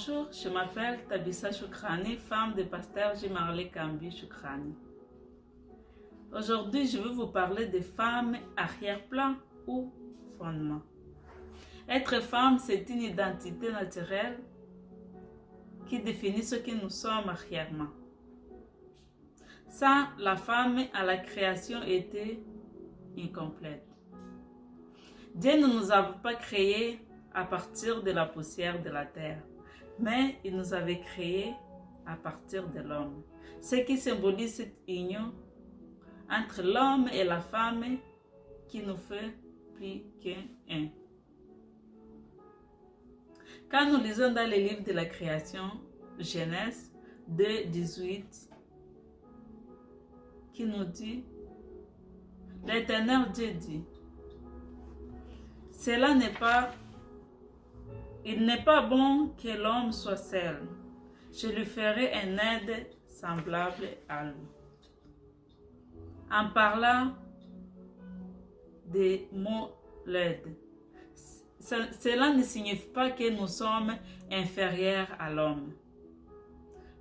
Bonjour, je m'appelle Tabissa Choukrani, femme de pasteur J. Kambi Choukrani. Aujourd'hui, je vais vous parler des femmes arrière-plan ou fondement. Être femme, c'est une identité naturelle qui définit ce que nous sommes arrièrement. Sans la femme, à la création était incomplète. Dieu ne nous a pas créés à partir de la poussière de la terre, mais il nous avait créés à partir de l'homme. Ce qui symbolise cette union entre l'homme et la femme qui nous fait plus qu'un. Quand nous lisons dans les livres de la création, Genèse 2, 18, qui nous dit, l'Éternel Dieu dit, il n'est pas bon que l'homme soit seul. Je lui ferai un aide semblable à lui. En parlant des mots l'aide, cela ne signifie pas que nous sommes inférieurs à l'homme.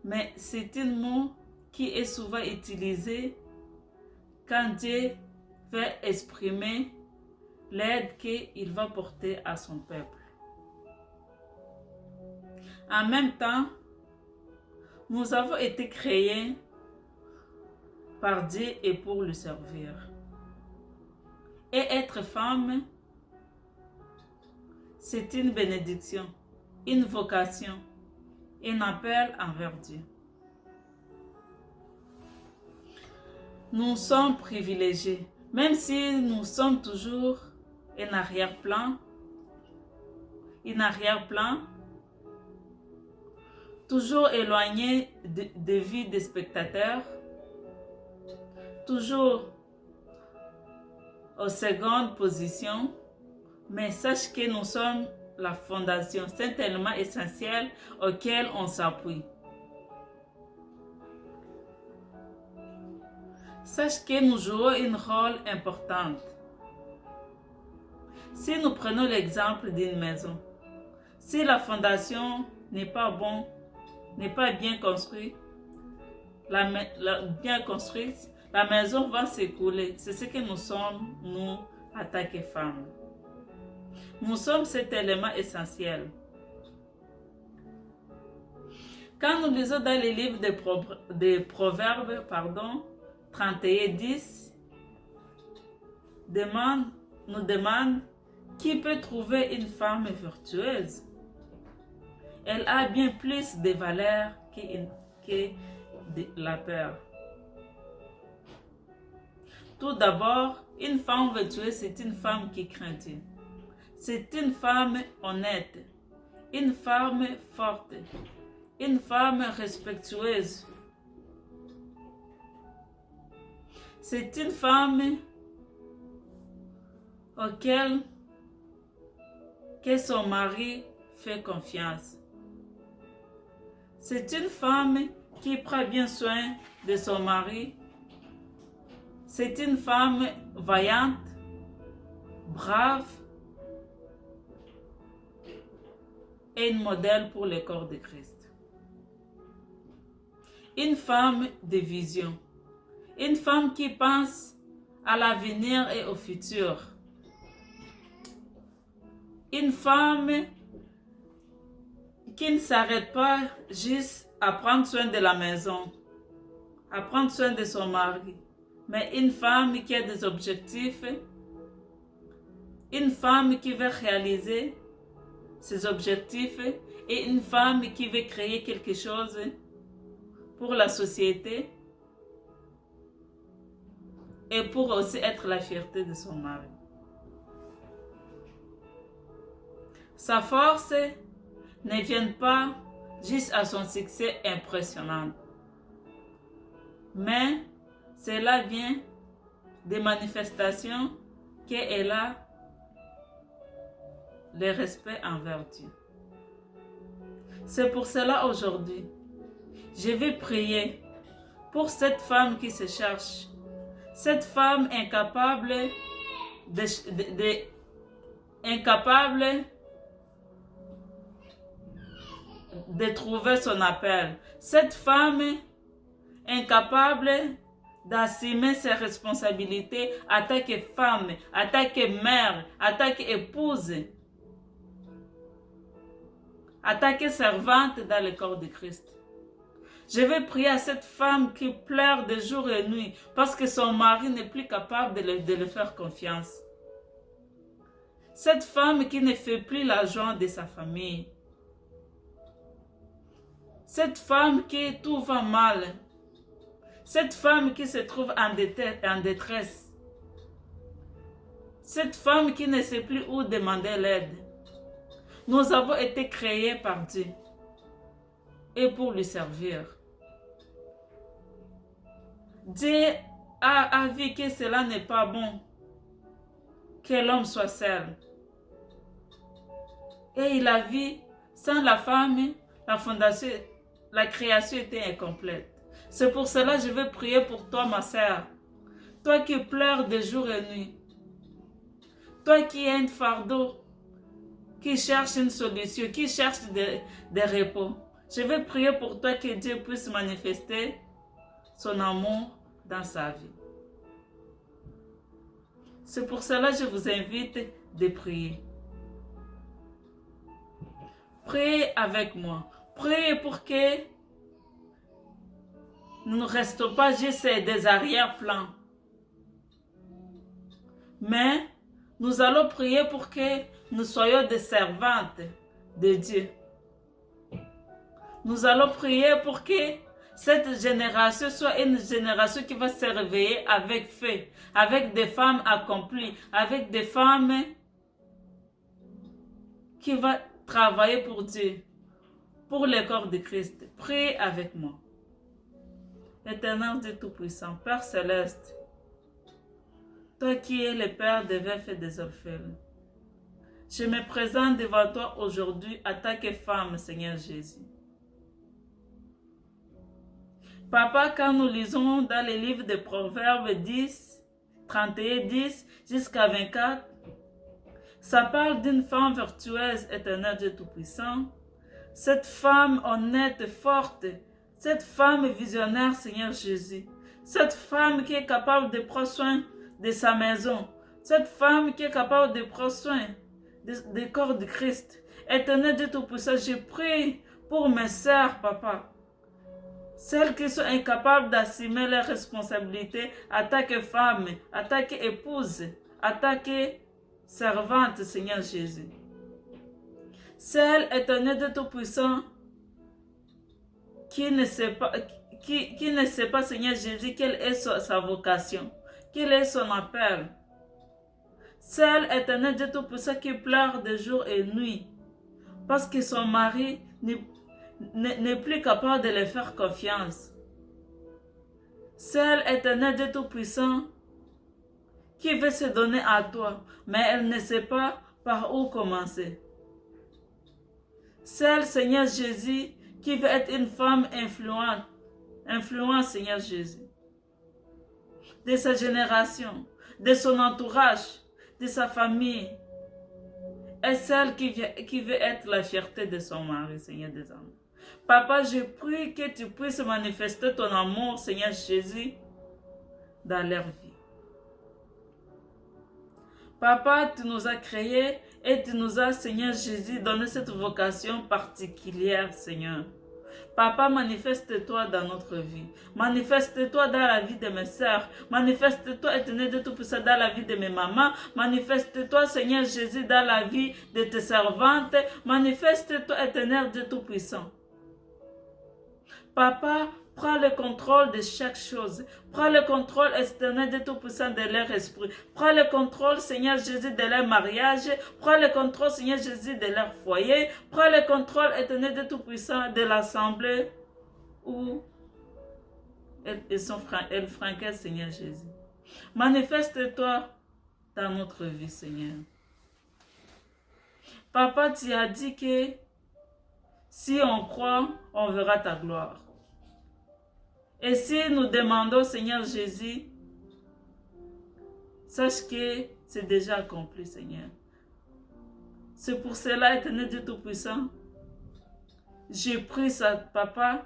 Mais c'est un mot qui est souvent utilisé quand Dieu veut exprimer l'aide qu'il va porter à son peuple. En même temps, nous avons été créés par Dieu et pour le servir. Et être femme, c'est une bénédiction, une vocation, un appel envers Dieu. Nous sommes privilégiés, même si nous sommes toujours en arrière-plan, toujours éloignés de vie des spectateurs, toujours aux secondes positions, mais sache que nous sommes la fondation, c'est un élément essentiel auquel on s'appuie. Sache que nous jouons un rôle important. Si nous prenons l'exemple d'une maison, si la fondation n'est pas bien construite, la maison va s'écrouler. C'est ce que nous sommes, nous, en tant que femmes. Nous sommes cet élément essentiel. Quand nous lisons dans les livres des Proverbes, 31:10, nous demande qui peut trouver une femme vertueuse. Elle a bien plus de valeur que la peur. Tout d'abord, une femme vertueuse, c'est une femme qui craint Dieu. C'est une femme honnête, une femme forte, une femme respectueuse. C'est une femme auquel que son mari fait confiance. C'est une femme qui prend bien soin de son mari. C'est une femme vaillante, brave et un modèle pour le corps de Christ. Une femme de vision. Une femme qui pense à l'avenir et au futur. Une femme qui ne s'arrête pas juste à prendre soin de la maison, à prendre soin de son mari, mais une femme qui a des objectifs, une femme qui veut réaliser ses objectifs et une femme qui veut créer quelque chose pour la société et pour aussi être la fierté de son mari. Sa force ne vient pas juste à son succès impressionnant, mais cela vient des manifestations qu'elle a le respect envers Dieu. C'est pour cela aujourd'hui, je vais prier pour cette femme qui se cherche, cette femme incapable de trouver son appel. Cette femme incapable d'assumer ses responsabilités en tant que femme, en tant que mère, en tant qu'épouse, en tant que servante dans le corps de Christ. Je vais prier à cette femme qui pleure de jour et de nuit parce que son mari n'est plus capable de le faire confiance. Cette femme qui ne fait plus la joie de sa famille. Cette femme qui tout va mal. Cette femme qui se trouve en détresse. Cette femme qui ne sait plus où demander l'aide. Nous avons été créés par Dieu et pour lui servir. Dieu a vu que cela n'est pas bon, que l'homme soit seul. Et il a vu, sans la femme, la création était incomplète. C'est pour cela que je veux prier pour toi, ma sœur. Toi qui pleures de jour et de nuit. Toi qui as un fardeau, qui cherche une solution, qui cherche des repos. Je veux prier pour toi que Dieu puisse manifester son amour dans sa vie. C'est pour cela que je vous invite de prier. Priez avec moi. Priez pour que nous ne restons pas juste des arrière-plans. Mais nous allons prier pour que nous soyons des servantes de Dieu. Nous allons prier pour que cette génération soit une génération qui va se réveiller avec feu, avec des femmes accomplies, avec des femmes qui vont travailler pour Dieu, pour le corps de Christ. Priez avec moi. Éternel Dieu Tout-Puissant, Père Céleste, toi qui es le Père des veufs et des orphelins, je me présente devant toi aujourd'hui en tant que femme, Seigneur Jésus. Papa, quand nous lisons dans les livres de Proverbes 10, 31, 10 jusqu'à 24, ça parle d'une femme vertueuse, éternel Dieu Tout-Puissant. Cette femme honnête, forte, cette femme visionnaire, Seigneur Jésus. Cette femme qui est capable de prendre soin de sa maison. Cette femme qui est capable de prendre soin du corps de Christ. Éternel Dieu Tout-Puissant, je prie pour mes sœurs, papa. Celles qui sont incapables d'assumer leurs responsabilités en tant que femme, en tant qu'épouse, en tant que servante, Seigneur Jésus. Celle, éternel Dieu Tout-Puissant, qui ne sait pas, Seigneur Jésus, quelle est sa vocation, quel est son appel. Celle, éternel Dieu Tout-Puissant, qui pleure de jour et de nuit, parce que son mari n'est plus capable de lui faire confiance. Celle, éternel Dieu Tout-Puissant, qui veut se donner à toi, mais elle ne sait pas par où commencer. Celle, Seigneur Jésus, qui veut être une femme influente, Seigneur Jésus, de sa génération, de son entourage, de sa famille, et celle qui veut être la fierté de son mari, Seigneur des hommes. Papa, je prie que tu puisses manifester ton amour, Seigneur Jésus, dans leur vie. Papa, tu nous as créés et tu nous as, Seigneur Jésus, donné cette vocation particulière, Seigneur. Papa, manifeste-toi dans notre vie. Manifeste-toi dans la vie de mes sœurs. Manifeste-toi, éternel de Tout-Puissant, dans la vie de mes mamans. Manifeste-toi, Seigneur Jésus, dans la vie de tes servantes. Manifeste-toi, éternel de Tout-Puissant. Papa, prends le contrôle de chaque chose. Prends le contrôle, éternel de Tout-Puissant, de leur esprit. Prends le contrôle, Seigneur Jésus, de leur mariage. Prends le contrôle, Seigneur Jésus, de leur foyer. Prends le contrôle, éternel de Tout-Puissant, de l'assemblée où elles franquent, Seigneur Jésus. Manifeste-toi dans notre vie, Seigneur. Papa, tu as dit que si on croit, on verra ta gloire. Et si nous demandons, Seigneur Jésus, sache que c'est déjà accompli, Seigneur. C'est pour cela, éternel Dieu Tout-Puissant, Je prie ça, papa.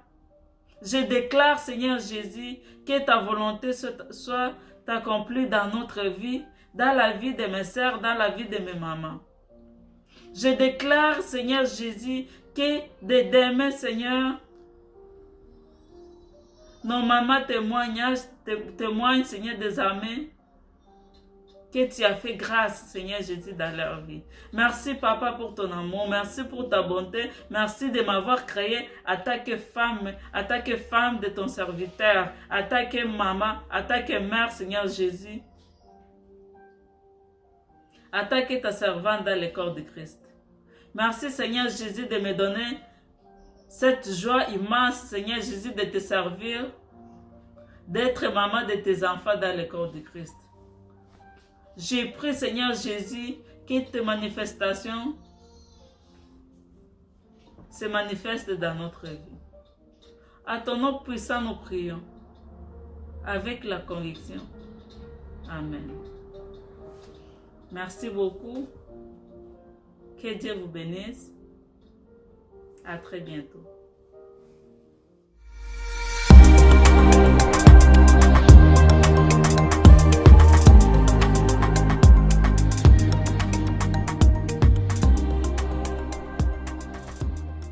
Je déclare, Seigneur Jésus, que ta volonté soit accomplie dans notre vie, dans la vie de mes sœurs, dans la vie de mes mamans. Je déclare, Seigneur Jésus, que de demain, Seigneur, nos mamans témoignent, Seigneur des armées, que tu as fait grâce, Seigneur Jésus, dans leur vie. Merci, Papa, pour ton amour. Merci pour ta bonté. Merci de m'avoir créé en tant que femme de ton serviteur, en tant que maman, en tant que mère, Seigneur Jésus, en tant que ta servante dans le corps de Christ. Merci, Seigneur Jésus, de me donner cette joie immense, Seigneur Jésus, de te servir, d'être maman de tes enfants dans le corps de Christ. J'ai pris, Seigneur Jésus, que tes manifestations se manifestent dans notre vie. À ton nom puissant, nous prions, avec la conviction. Amen. Merci beaucoup. Que Dieu vous bénisse. À très bientôt.